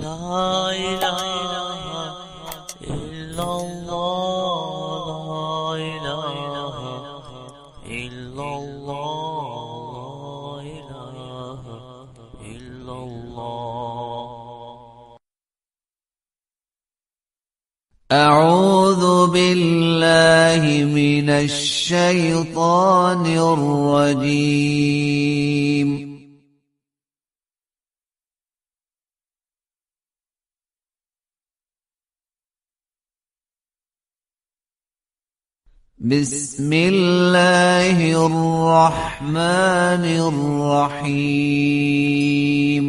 لا إله إلا الله لا إله إلا الله لا إله إلا الله. أعوذ بالله من الشيطان الرجيم. بسم الله الرحمن الرحيم.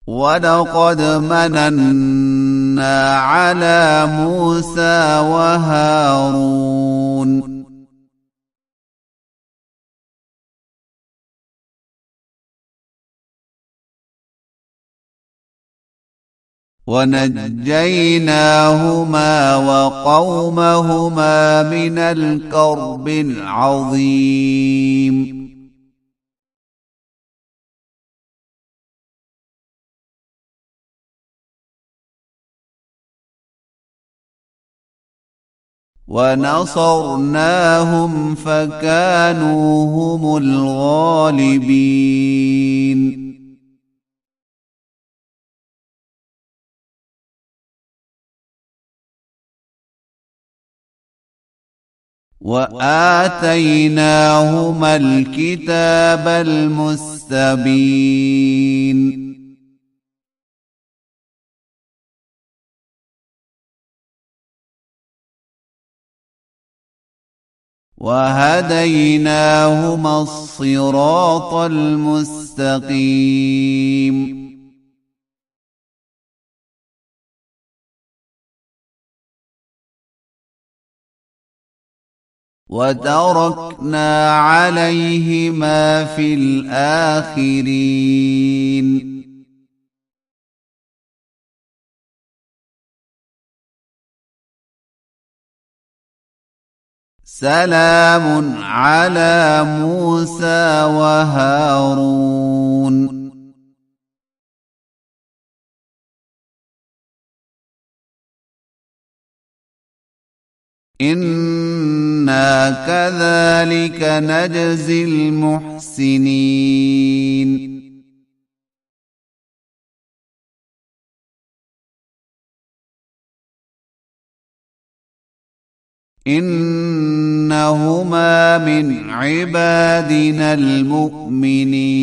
ولقد مننا على موسى وهارون ونجيناهما وقومهما من الكرب العظيم. ونصرناهم فكانوا هم الغالبين. وآتيناهما الكتاب المستبين. وهديناهما الصراط المستقيم. وتركنا عليهما في الآخرين. سلام على موسى وهارون. إنا كذلك نجزي المحسنين. إنهما من عبادنا المؤمنين.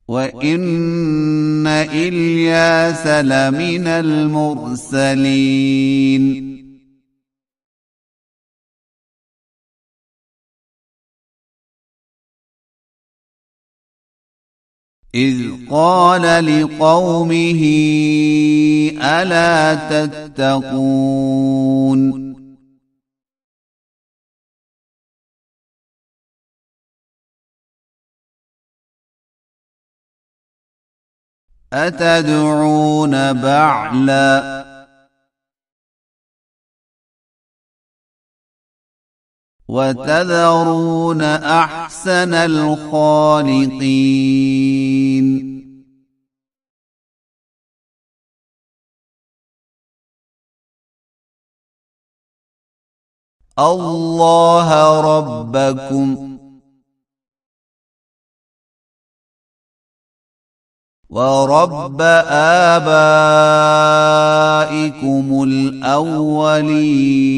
وإن إلياس لمن المرسلين. إذ قال لقومه ألا تتقون أتدعون بعلا وتذرون أحسن الخالقين. الله ربكم ورب آبائكم الأولين.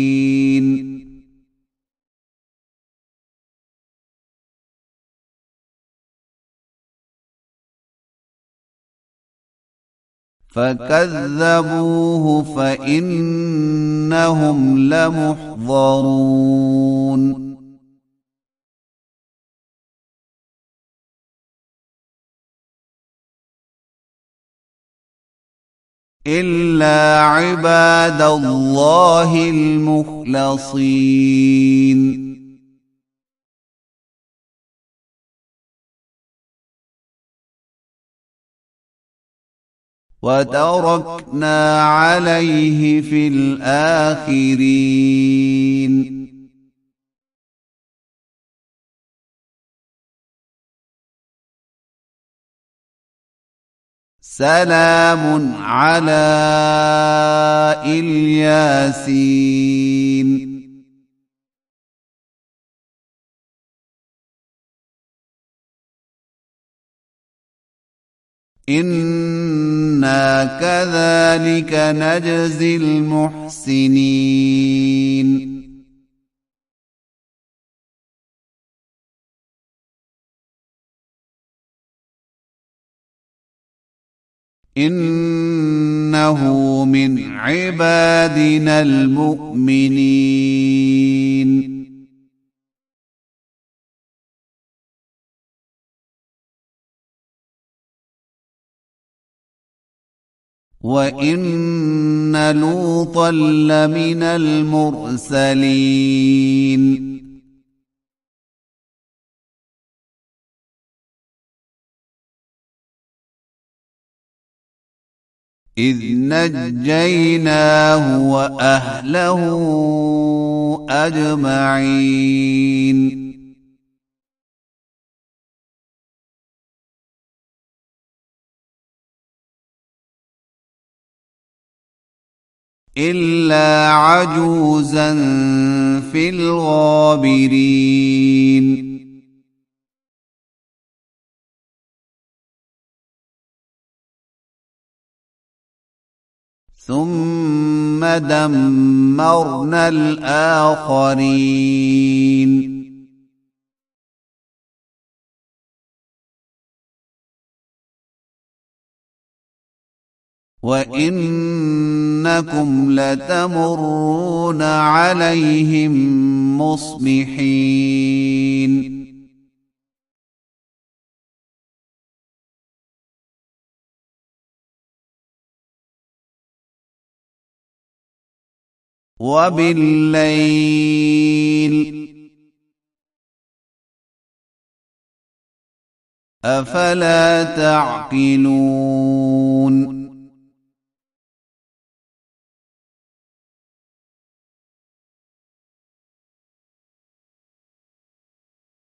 فكذبوه فإنهم لمحضرون. إلا عباد الله المخلصين. وتركنا عليه في الآخرين سلام على الياسين إنا كذلك نجزي المحسنين إنه من عبادنا المؤمنين وإن لوطا لمن المرسلين إذ نجيناه وأهله أجمعين إلا عجوزا في الغابرين ثم دمرنا الآخرين وإنكم لتمرون عليهم مصبحين وبالليل أفلا تعقلون